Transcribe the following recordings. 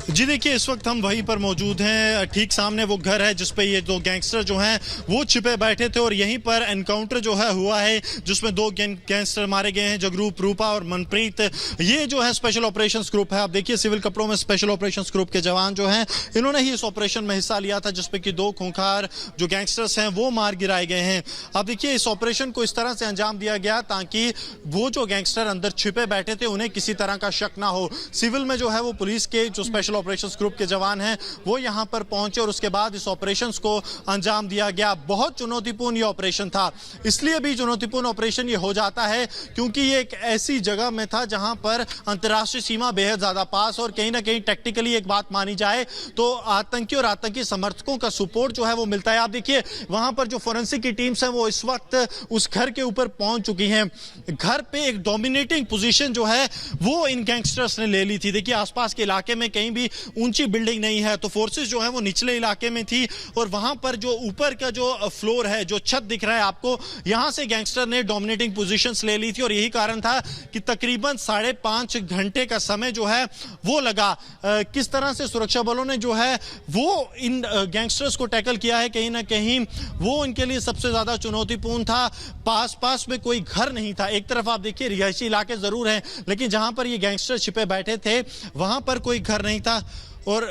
जी देखिए, इस वक्त हम वहीं पर मौजूद हैं। ठीक सामने वो घर है जिसपे ये दो गैंगस्टर जो हैं वो छिपे बैठे थे और यहीं पर एनकाउंटर जो है हुआ है, जिसमें दो गैंगस्टर मारे गए हैं, जगरूप, रूपा और मनप्रीत। ये जो है स्पेशल ऑपरेशंस ग्रुप है। आप देखिए सिविल कपड़ों में स्पेशल ऑपरेशंस ग्रुप के जवान जो हैं, इन्होंने ही इस ऑपरेशन में हिस्सा लिया था जिसपे कि दो खूंखार जो गैंगस्टर्स हैं वो मार गिराए गए हैं। आप देखिए इस ऑपरेशन को इस तरह से अंजाम दिया गया ताकि वो जो गैंगस्टर अंदर छिपे बैठे थे उन्हें किसी तरह का शक ना हो। सिविल में जो है वो पुलिस के जो स्पेशल ऑपरेशंस ग्रुप के जवान हैं वो यहां पर पहुंचे और उसके बाद इस ऑपरेशंस को अंजाम दिया गया। बहुत चुनौतीपूर्ण ये ऑपरेशन था। इसलिए भी चुनौतीपूर्ण ऑपरेशन ये हो जाता है क्योंकि ये एक ऐसी जगह में था जहां पर अंतर्राष्ट्रीय सीमा बेहद ज्यादा पास और कहीं ना कहीं टेक्निकली एक बात मानी जाए तो आतंकी और आतंकी समर्थकों का सपोर्ट जो है वो मिलता है। आप देखिए वहां पर जो फोरेंसिक की टीम्स हैं वो इस वक्त उस घर के ऊपर पहुंच चुकी हैं। घर पे एक डोमिनेटिंग पोजीशन जो है वो इन गैंगस्टर्स ने ले ली थी। देखिए आसपास के इलाके में कहीं भी ऊंची बिल्डिंग नहीं है, तो फोर्सेस जो है वो निचले इलाके में थी और वहां पर जो ऊपर का जो फ्लोर है, जो छत दिख रहा है आपको, यहां से गैंगस्टर ने डोमिनेटिंग पोजीशंस ले ली थी और यही कारण था कि तकरीबन 5.5 घंटे का समय जो है वो लगा। किस तरह से सुरक्षा बलों ने जो है वो इन गैंगस्टर्स को टैकल किया है, कहीं ना कहीं वो इनके लिए सबसे ज्यादा चुनौतीपूर्ण था। पास में कोई घर नहीं था। एक तरफ आप देखिए रिहायशी इलाके जरूर हैं, लेकिन जहां पर ये गैंगस्टर छिपे बैठे थे वहां पर कोई घर नहीं था और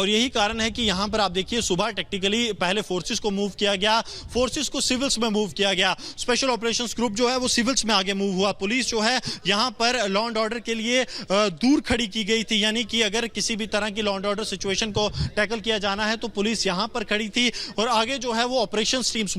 यही कारण है कि यहां पर आप देखिए सुबह टेक्निकली पहले फोर्सेस को मूव किया गया, फोर्सेस को सिविल्स में मूव किया गया। स्पेशल ऑपरेशंस ग्रुप जो है वो सिविल्स में आगे मूव हुआ। पुलिस जो है यहां पर लॉ एंड ऑर्डर के लिए दूर खड़ी की गई थी, यानी कि अगर किसी भी तरह की लॉ एंड ऑर्डर सिचुएशन को टैकल किया जाना है तो पुलिस यहां पर खड़ी थी और आगे जो है वो ऑपरेशंस टीम्स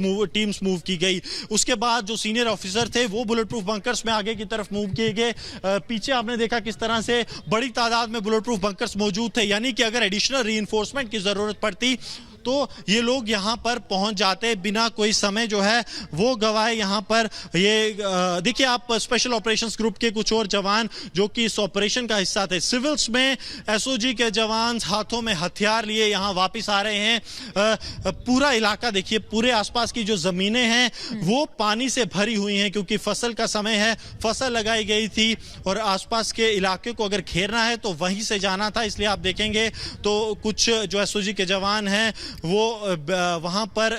मूव की गई। उसके बाद जो सीनियर ऑफिसर थे वो बुलेट प्रूफ बंकर्स में आगे की तरफ मूव किए गए। पीछे आपने देखा किस तरह से बड़ी तादाद में बुलेट प्रूफ बंकर्स मौजूद थे, यानी कि अगर एडिशनल रीइंफोर्समेंट की जरूरत पड़ती तो ये लोग यहां पर पहुंच जाते बिना कोई समय जो है वो गवाए। यहां पर ये देखिए आप स्पेशल ऑपरेशंस ग्रुप के कुछ और जवान जो कि इस ऑपरेशन का हिस्सा थे। सिविल्स में एसओजी के जवान हाथों में हथियार लिए यहां वापस आ रहे हैं। पूरा इलाका देखिए, पूरे आसपास की जो जमीनें हैं वो पानी से भरी हुई हैं क्योंकि फसल का समय है, फसल लगाई गई थी और आसपास के इलाके को अगर घेरना है तो वहीं से जाना था। इसलिए आप देखेंगे तो कुछ जो एसओजी के जवान हैं वो वहां पर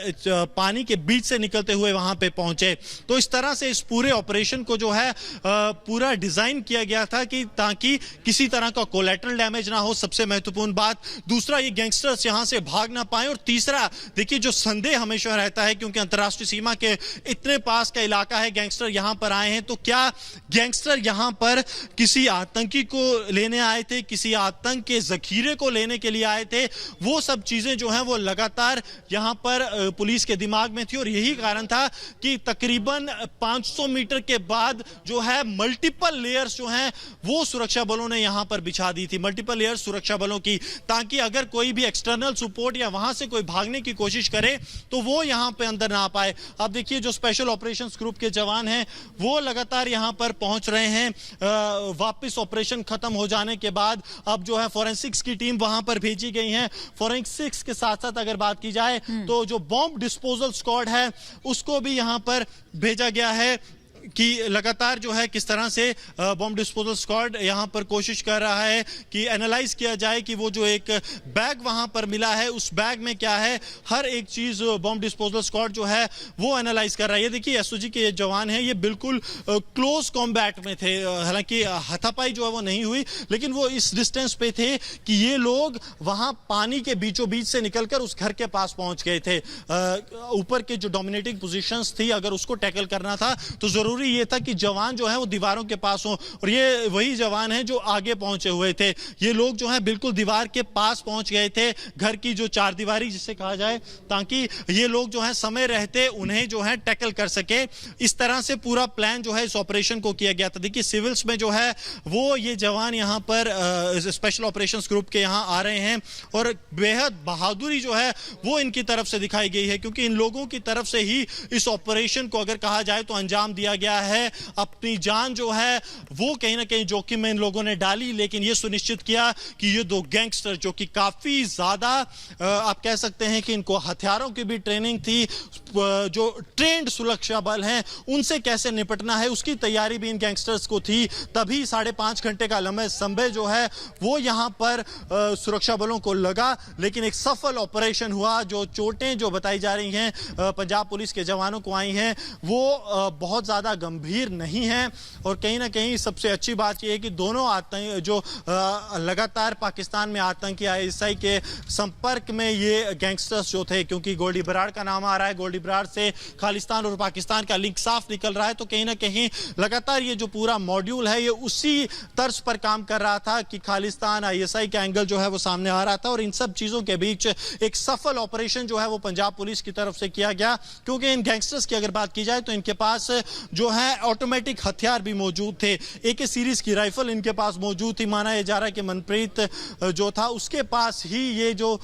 पानी के बीच से निकलते हुए वहां पे पहुंचे। तो इस तरह से इस पूरे ऑपरेशन को जो है पूरा डिजाइन किया गया था कि ताकि किसी तरह का कोलैटरल डैमेज ना हो, सबसे महत्वपूर्ण बात। दूसरा, ये गैंगस्टर्स यहां से भाग ना पाए और तीसरा देखिए जो संदेह हमेशा रहता है क्योंकि अंतर्राष्ट्रीय सीमा के इतने पास का इलाका है, गैंगस्टर यहां पर आए हैं तो क्या गैंगस्टर यहां पर किसी आतंकी को लेने आए थे, किसी आतंक के जखीरे को लेने के लिए आए थे? वो सब चीजें जो है वो लगातार यहां पर पुलिस के दिमाग में थी और यही कारण था कि तकरीबन 500 मीटर के बाद जो है मल्टीपल लेयर्स जो हैं वो सुरक्षा बलों ने यहां पर बिछा दी थी। मल्टीपल लेयर्स सुरक्षा बलों की, ताकि अगर कोई भी एक्सटर्नल सपोर्ट या वहां से कोई भागने की कोशिश करे तो वो यहां पे अंदर ना आ पाए। अब देखिए जो स्पेशल ऑपरेशंस ग्रुप के जवान हैं वो लगातार यहां पर पहुंच रहे हैं। वापस ऑपरेशन खत्म हो जाने के बाद अब जो है फोरेंसिक्स की टीम वहां पर भेजी गई है। फोरेंसिक्स के साथ साथ अगर बात की जाए तो जो बॉम्ब डिस्पोजल स्क्वाड है उसको भी यहां पर भेजा गया है कि लगातार जो है किस तरह से बॉम्ब डिस्पोजल स्क्वाड यहां पर कोशिश कर रहा है कि एनालाइज किया जाए कि वो जो एक बैग वहां पर मिला है उस बैग में क्या है। हर एक चीज बॉम्ब डिस्पोजल स्क्वाड जो है वो एनालाइज कर रहा है। ये देखिए एसओजी के जवान हैं, ये बिल्कुल क्लोज कॉम्बैट में थे, हालांकि हाथापाई जो है वो नहीं हुई लेकिन वो इस डिस्टेंस पे थे कि ये लोग वहां पानी के बीचों बीच से निकलकर उस घर के पास पहुंच गए थे। ऊपर के जो डोमिनेटिंग पोजीशंस थी अगर उसको टैकल करना था तो जरूरी ये था कि जवान जो है वो दीवारों के पास हो और ये वही जवान हैं जो आगे पहुंचे हुए थे। ये लोग जो है बिल्कुल दीवार के पास पहुंच गए थे, घर की जो चार दीवारी जिसे कहा जाए, ताकि ये लोग जो है समय रहते उन्हें जो है टैकल कर सके। इस तरह से पूरा प्लान जो है इस ऑपरेशन को किया गया था। देखिए सिविल्स में जो है वो ये जवान यहां पर स्पेशल ऑपरेशंस ग्रुप के यहां आ रहे हैं और बेहद बहादुरी जो है वो इनकी तरफ से दिखाई गई है क्योंकि इन लोगों की तरफ से ही इस ऑपरेशन को अगर कहा जाए तो अंजाम दिया गया है। अपनी जान जो है वो कहीं ना कहीं जोखिम में इन लोगों ने डाली, लेकिन ये सुनिश्चित किया कि ये दो गैंगस्टर जो कि काफी ज्यादा आप कह सकते हैं कि इनको हथियारों की भी ट्रेनिंग थी, जो ट्रेंड सुरक्षा बल हैं उनसे कैसे निपटना है उसकी तैयारी भी इन गैंगस्टर्स को थी। तभी 5.5 घंटे का लंबा समय जो है वो यहां पर सुरक्षा बलों को लगा, लेकिन एक सफल ऑपरेशन हुआ। जो चोटें जो बताई जा रही हैं पंजाब पुलिस के जवानों को आई हैं वो बहुत ज्यादा गंभीर नहीं है। और कहीं ना कहीं सबसे अच्छी बात यह है कि दोनों आतंकी जो लगातार पाकिस्तान में आतंकी ISI के संपर्क में ये गैंगस्टर्स जो थे, क्योंकि गोल्डी बराड़ का नाम आ रहा है, गोल्डी बराड़ से खालिस्तान और पाकिस्तान का लिंक साफ निकल रहा है, तो कहीं ना कहीं लगातार ये जो पूरा मॉड्यूल है ये उसी तर्ज पर काम कर रहा था कि खालिस्तान ISI का एंगल जो है वो सामने आ रहा था। और इन सब चीजों के बीच एक सफल ऑपरेशन जो है वो पंजाब पुलिस की तरफ से किया गया, क्योंकि इन गैंगस्टर्स की अगर बात की जाए तो इनके पास जो है ऑटोमेटिक हथियार भी मौजूद थे। AK सीरीज की राइफल इनके पास मौजूद थी। माना यह जा रहा है कि मनप्रीत जो था उसके पास ही ये जो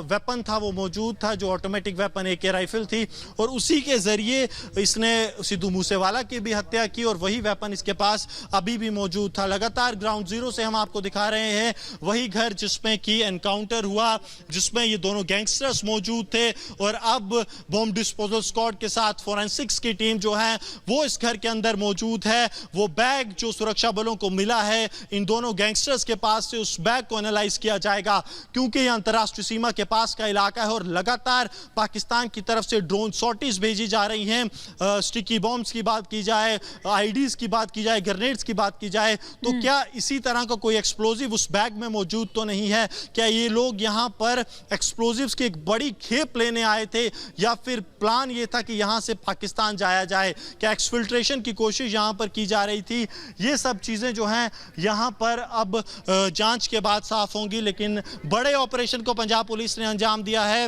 वेपन था वो मौजूद था, जो ऑटोमेटिक वेपन AK राइफल थी, और उसी के जरिए इसने सिद्धू मूसेवाला की भी हत्या की और वही वेपन इसके पास अभी भी मौजूद था। लगातार ग्राउंड जीरो से हम आपको दिखा रहे हैं वही घर जिसमें की एनकाउंटर हुआ, जिसमें ये दोनों गैंगस्टर्स मौजूद थे। और अब बॉम्ब डिस्पोजल स्क्वाड के साथ फोरेंसिक्स की टीम जो है वो इस घर के अंदर मौजूद है। वो बैग जो सुरक्षा बलों को मिला है इन दोनों गैंगस्टर्स के पास से, उस बैग को एनालाइज किया जाएगा, क्योंकि यह अंतर्राष्ट्रीय सीमा के पास का इलाका है और लगातार पाकिस्तान की तरफ से ड्रोन सॉर्टीज भेजी जा रही हैं। स्टिकी बॉम्ब्स की बात की जाए, IDs की बात की जाए, ग्रेनेड्स की बात की जाए, तो क्या इसी तरह का कोई एक्सप्लोजिव उस बैग में मौजूद तो नहीं है? क्या ये लोग यहां पर एक्सप्लोजिव्स की एक बड़ी खेप लेने आए थे, या फिर प्लान ये था कि यहां से पाकिस्तान जाया जाए? क्या एक्सफिल्ट्रेशन की कोशिश यहां पर की जा रही थी? ये सब चीजें जो हैं यहां पर अब जांच के बाद साफ होंगी, लेकिन बड़े ऑपरेशन को पंजाब पुलिस ने अंजाम दिया है।